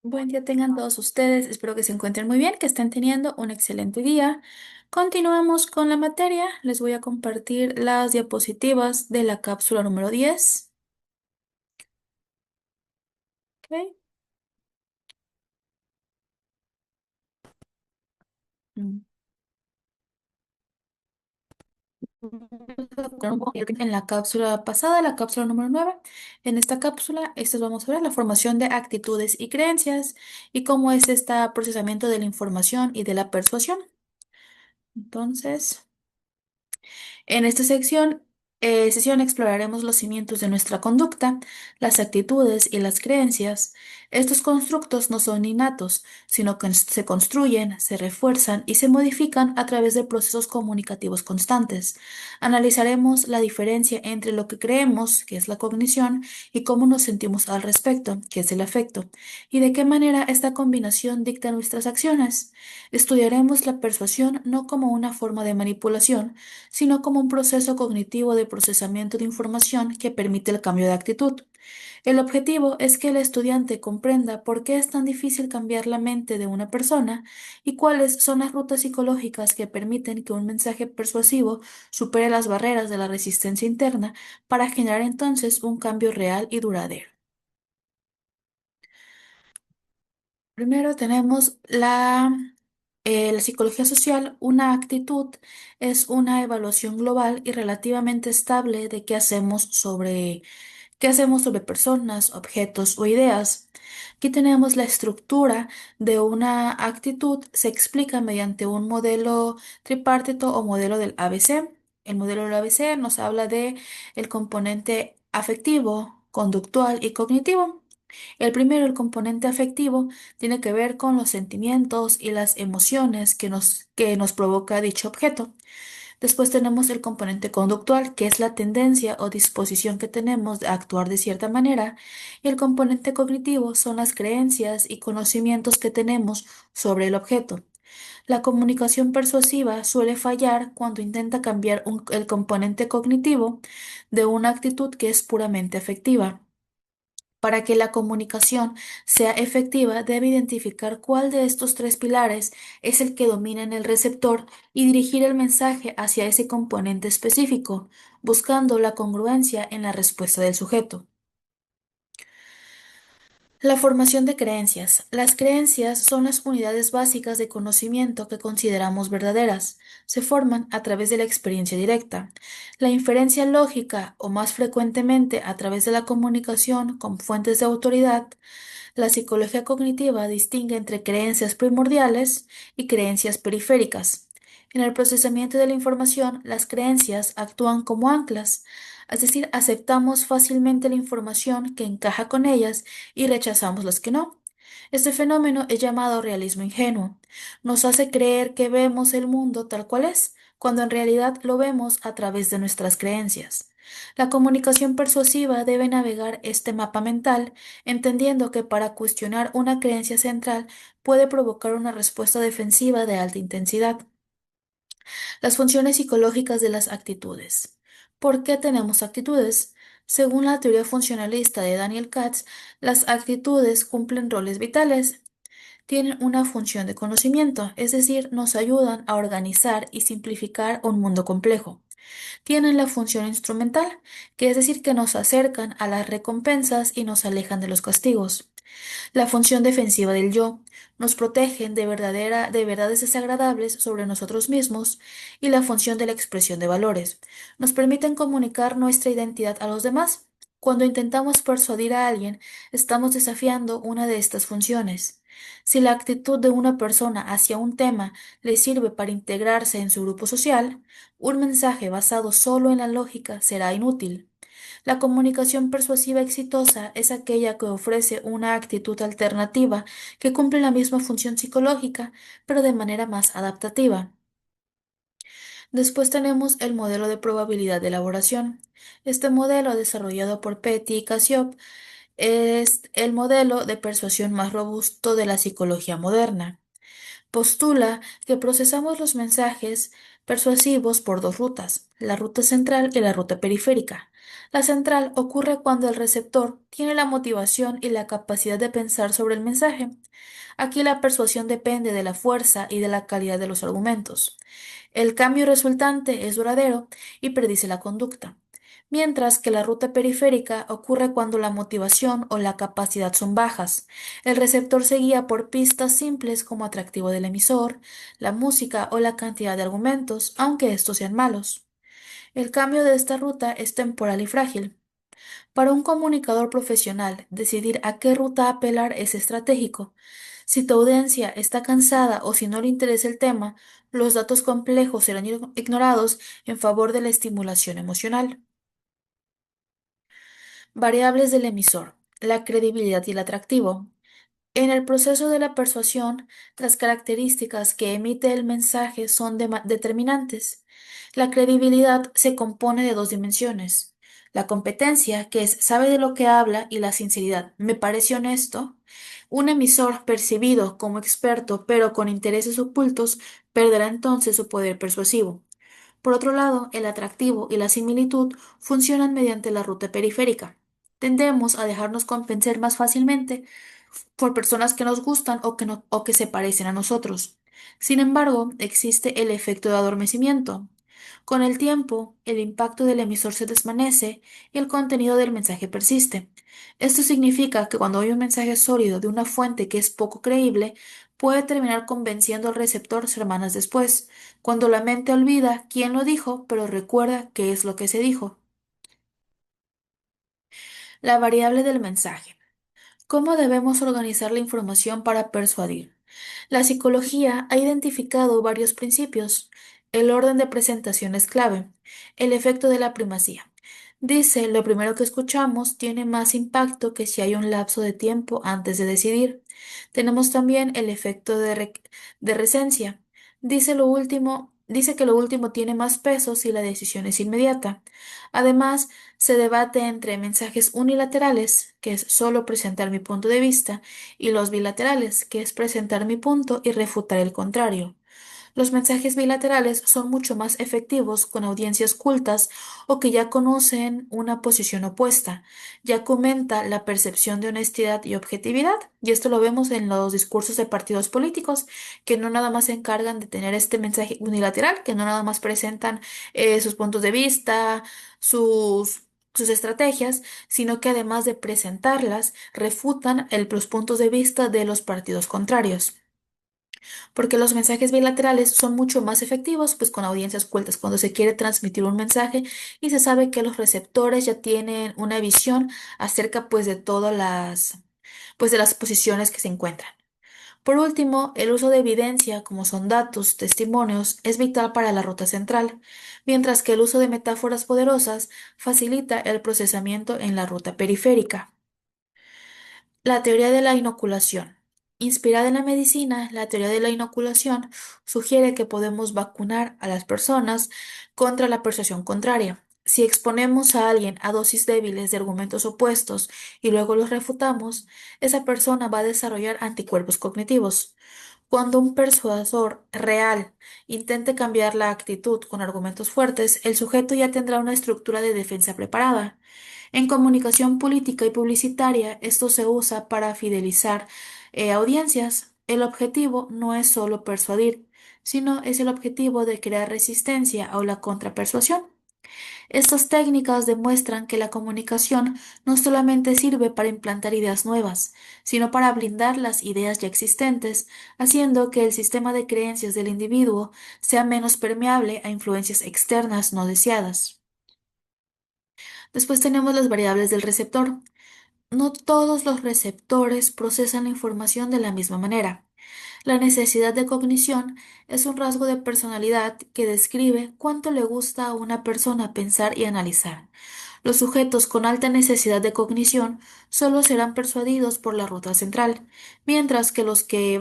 Buen día tengan todos ustedes. Espero que se encuentren muy bien, que estén teniendo un excelente día. Continuamos con la materia. Les voy a compartir las diapositivas de la cápsula número 10. Ok. Mm. En la cápsula pasada, la cápsula número 9. En esta cápsula, vamos a ver la formación de actitudes y creencias y cómo es este procesamiento de la información y de la persuasión. Entonces, en esta sesión exploraremos los cimientos de nuestra conducta, las actitudes y las creencias. Estos constructos no son innatos, sino que se construyen, se refuerzan y se modifican a través de procesos comunicativos constantes. Analizaremos la diferencia entre lo que creemos, que es la cognición, y cómo nos sentimos al respecto, que es el afecto, y de qué manera esta combinación dicta nuestras acciones. Estudiaremos la persuasión no como una forma de manipulación, sino como un proceso cognitivo de procesamiento de información que permite el cambio de actitud. El objetivo es que el estudiante comprenda por qué es tan difícil cambiar la mente de una persona y cuáles son las rutas psicológicas que permiten que un mensaje persuasivo supere las barreras de la resistencia interna para generar entonces un cambio real y duradero. Primero tenemos la psicología social. Una actitud es una evaluación global y relativamente estable de qué hacemos sobre personas, objetos o ideas. Aquí tenemos la estructura de una actitud, se explica mediante un modelo tripartito o modelo del ABC. El modelo del ABC nos habla de el componente afectivo, conductual y cognitivo. El primero, el componente afectivo, tiene que ver con los sentimientos y las emociones que nos provoca dicho objeto. Después tenemos el componente conductual, que es la tendencia o disposición que tenemos de actuar de cierta manera. Y el componente cognitivo son las creencias y conocimientos que tenemos sobre el objeto. La comunicación persuasiva suele fallar cuando intenta cambiar el componente cognitivo de una actitud que es puramente afectiva. Para que la comunicación sea efectiva, debe identificar cuál de estos tres pilares es el que domina en el receptor y dirigir el mensaje hacia ese componente específico, buscando la congruencia en la respuesta del sujeto. La formación de creencias. Las creencias son las unidades básicas de conocimiento que consideramos verdaderas. Se forman a través de la experiencia directa. La inferencia lógica, o más frecuentemente a través de la comunicación con fuentes de autoridad. La psicología cognitiva distingue entre creencias primordiales y creencias periféricas. En el procesamiento de la información, las creencias actúan como anclas, es decir, aceptamos fácilmente la información que encaja con ellas y rechazamos las que no. Este fenómeno es llamado realismo ingenuo. Nos hace creer que vemos el mundo tal cual es, cuando en realidad lo vemos a través de nuestras creencias. La comunicación persuasiva debe navegar este mapa mental, entendiendo que para cuestionar una creencia central puede provocar una respuesta defensiva de alta intensidad. Las funciones psicológicas de las actitudes. ¿Por qué tenemos actitudes? Según la teoría funcionalista de Daniel Katz, las actitudes cumplen roles vitales. Tienen una función de conocimiento, es decir, nos ayudan a organizar y simplificar un mundo complejo. Tienen la función instrumental, que es decir, que nos acercan a las recompensas y nos alejan de los castigos. La función defensiva del yo nos protegen de verdades desagradables sobre nosotros mismos, y la función de la expresión de valores nos permiten comunicar nuestra identidad a los demás. Cuando intentamos persuadir a alguien, estamos desafiando una de estas funciones. Si la actitud de una persona hacia un tema le sirve para integrarse en su grupo social, un mensaje basado solo en la lógica será inútil. La comunicación persuasiva exitosa es aquella que ofrece una actitud alternativa que cumple la misma función psicológica, pero de manera más adaptativa. Después tenemos el modelo de probabilidad de elaboración. Este modelo, desarrollado por Petty y Cassiope, es el modelo de persuasión más robusto de la psicología moderna. Postula que procesamos los mensajes persuasivos por dos rutas, la ruta central y la ruta periférica. La central ocurre cuando el receptor tiene la motivación y la capacidad de pensar sobre el mensaje. Aquí la persuasión depende de la fuerza y de la calidad de los argumentos. El cambio resultante es duradero y predice la conducta, mientras que la ruta periférica ocurre cuando la motivación o la capacidad son bajas. El receptor se guía por pistas simples como atractivo del emisor, la música o la cantidad de argumentos, aunque estos sean malos. El cambio de esta ruta es temporal y frágil. Para un comunicador profesional, decidir a qué ruta apelar es estratégico. Si tu audiencia está cansada o si no le interesa el tema, los datos complejos serán ignorados en favor de la estimulación emocional. Variables del emisor, la credibilidad y el atractivo. En el proceso de la persuasión, las características que emite el mensaje son determinantes. La credibilidad se compone de dos dimensiones. La competencia, que es sabe de lo que habla, y la sinceridad, me parece honesto. Un emisor percibido como experto pero con intereses ocultos perderá entonces su poder persuasivo. Por otro lado, el atractivo y la similitud funcionan mediante la ruta periférica. Tendemos a dejarnos convencer más fácilmente por personas que nos gustan o que, o que se parecen a nosotros. Sin embargo, existe el efecto de adormecimiento. Con el tiempo, el impacto del emisor se desvanece y el contenido del mensaje persiste. Esto significa que cuando hay un mensaje sólido de una fuente que es poco creíble, puede terminar convenciendo al receptor semanas después, cuando la mente olvida quién lo dijo, pero recuerda qué es lo que se dijo. La variable del mensaje. ¿Cómo debemos organizar la información para persuadir? La psicología ha identificado varios principios. El orden de presentación es clave. El efecto de la primacía. Dice, lo primero que escuchamos tiene más impacto que si hay un lapso de tiempo antes de decidir. Tenemos también el efecto de recencia. Dice que lo último tiene más peso si la decisión es inmediata. Además, se debate entre mensajes unilaterales, que es solo presentar mi punto de vista, y los bilaterales, que es presentar mi punto y refutar el contrario. Los mensajes bilaterales son mucho más efectivos con audiencias cultas o que ya conocen una posición opuesta, ya que aumenta la percepción de honestidad y objetividad, y esto lo vemos en los discursos de partidos políticos, que no nada más se encargan de tener este mensaje unilateral, que no nada más presentan sus puntos de vista, sus estrategias, sino que además de presentarlas, refutan los puntos de vista de los partidos contrarios, porque los mensajes bilaterales son mucho más efectivos, pues con audiencias cultas, cuando se quiere transmitir un mensaje y se sabe que los receptores ya tienen una visión acerca pues de pues de las posiciones que se encuentran. Por último, el uso de evidencia, como son datos, testimonios, es vital para la ruta central, mientras que el uso de metáforas poderosas facilita el procesamiento en la ruta periférica. La teoría de la inoculación. Inspirada en la medicina, la teoría de la inoculación sugiere que podemos vacunar a las personas contra la persuasión contraria. Si exponemos a alguien a dosis débiles de argumentos opuestos y luego los refutamos, esa persona va a desarrollar anticuerpos cognitivos. Cuando un persuasor real intente cambiar la actitud con argumentos fuertes, el sujeto ya tendrá una estructura de defensa preparada. En comunicación política y publicitaria, esto se usa para fidelizar audiencias. El objetivo no es solo persuadir, sino es el objetivo de crear resistencia o la contrapersuasión. Estas técnicas demuestran que la comunicación no solamente sirve para implantar ideas nuevas, sino para blindar las ideas ya existentes, haciendo que el sistema de creencias del individuo sea menos permeable a influencias externas no deseadas. Después tenemos las variables del receptor. No todos los receptores procesan la información de la misma manera. La necesidad de cognición es un rasgo de personalidad que describe cuánto le gusta a una persona pensar y analizar. Los sujetos con alta necesidad de cognición solo serán persuadidos por la ruta central, mientras que los que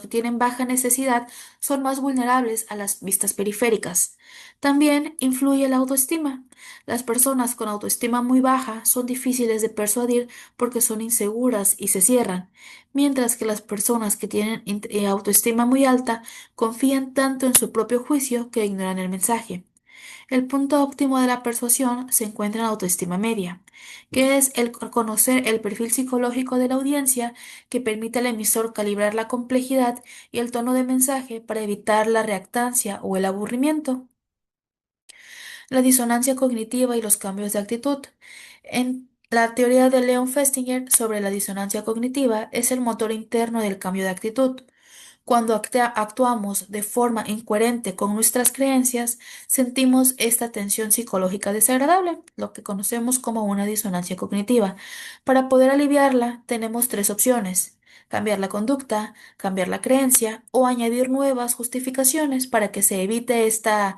tienen baja necesidad son más vulnerables a las vistas periféricas. También influye la autoestima. Las personas con autoestima muy baja son difíciles de persuadir porque son inseguras y se cierran, mientras que las personas que tienen autoestima muy alta confían tanto en su propio juicio que ignoran el mensaje. El punto óptimo de la persuasión se encuentra en la autoestima media, que es el conocer el perfil psicológico de la audiencia que permite al emisor calibrar la complejidad y el tono de mensaje para evitar la reactancia o el aburrimiento. La disonancia cognitiva y los cambios de actitud. En la teoría de Leon Festinger sobre la disonancia cognitiva es el motor interno del cambio de actitud. Cuando actuamos de forma incoherente con nuestras creencias, sentimos esta tensión psicológica desagradable, lo que conocemos como una disonancia cognitiva. Para poder aliviarla, tenemos tres opciones: cambiar la conducta, cambiar la creencia o añadir nuevas justificaciones para que se evite esta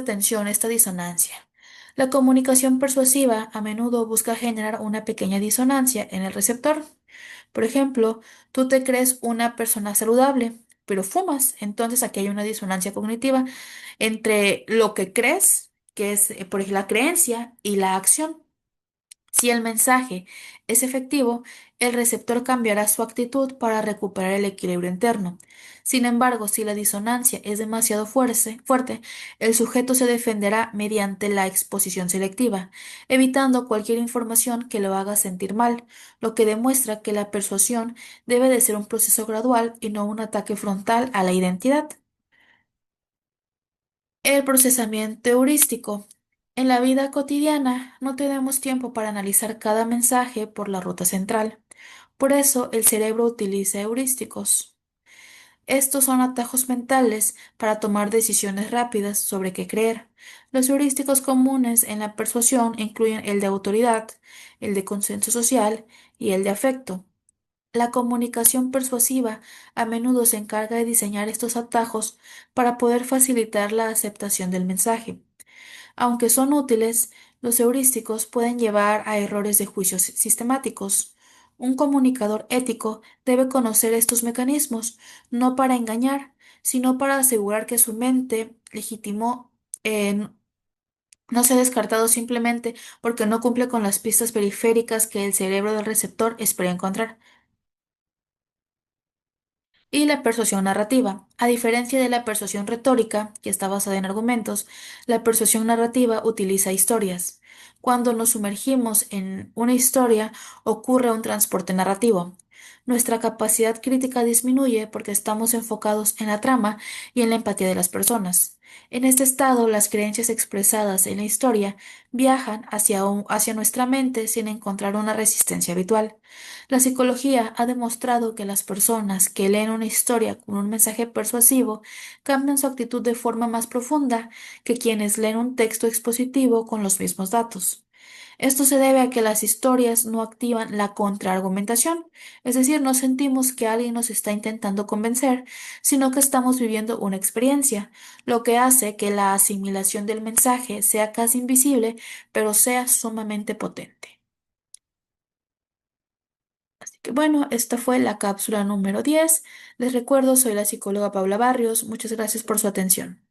tensión, esta disonancia. La comunicación persuasiva a menudo busca generar una pequeña disonancia en el receptor. Por ejemplo, tú te crees una persona saludable, pero fumas. Entonces aquí hay una disonancia cognitiva entre lo que crees, que es, por ejemplo, la creencia, y la acción. Si el mensaje es efectivo, el receptor cambiará su actitud para recuperar el equilibrio interno. Sin embargo, si la disonancia es demasiado fuerte, el sujeto se defenderá mediante la exposición selectiva, evitando cualquier información que lo haga sentir mal, lo que demuestra que la persuasión debe de ser un proceso gradual y no un ataque frontal a la identidad. El procesamiento heurístico. En la vida cotidiana no tenemos tiempo para analizar cada mensaje por la ruta central. Por eso el cerebro utiliza heurísticos. Estos son atajos mentales para tomar decisiones rápidas sobre qué creer. Los heurísticos comunes en la persuasión incluyen el de autoridad, el de consenso social y el de afecto. La comunicación persuasiva a menudo se encarga de diseñar estos atajos para poder facilitar la aceptación del mensaje. Aunque son útiles, los heurísticos pueden llevar a errores de juicios sistemáticos. Un comunicador ético debe conocer estos mecanismos, no para engañar, sino para asegurar que su mente legítimo no sea descartado simplemente porque no cumple con las pistas periféricas que el cerebro del receptor espera encontrar. Y la persuasión narrativa. A diferencia de la persuasión retórica, que está basada en argumentos, la persuasión narrativa utiliza historias. Cuando nos sumergimos en una historia, ocurre un transporte narrativo. Nuestra capacidad crítica disminuye porque estamos enfocados en la trama y en la empatía de las personas. En este estado, las creencias expresadas en la historia viajan hacia nuestra mente sin encontrar una resistencia habitual. La psicología ha demostrado que las personas que leen una historia con un mensaje persuasivo cambian su actitud de forma más profunda que quienes leen un texto expositivo con los mismos datos. Esto se debe a que las historias no activan la contraargumentación, es decir, no sentimos que alguien nos está intentando convencer, sino que estamos viviendo una experiencia, lo que hace que la asimilación del mensaje sea casi invisible, pero sea sumamente potente. Así que bueno, esta fue la cápsula número 10. Les recuerdo, soy la psicóloga Paula Barrios. Muchas gracias por su atención.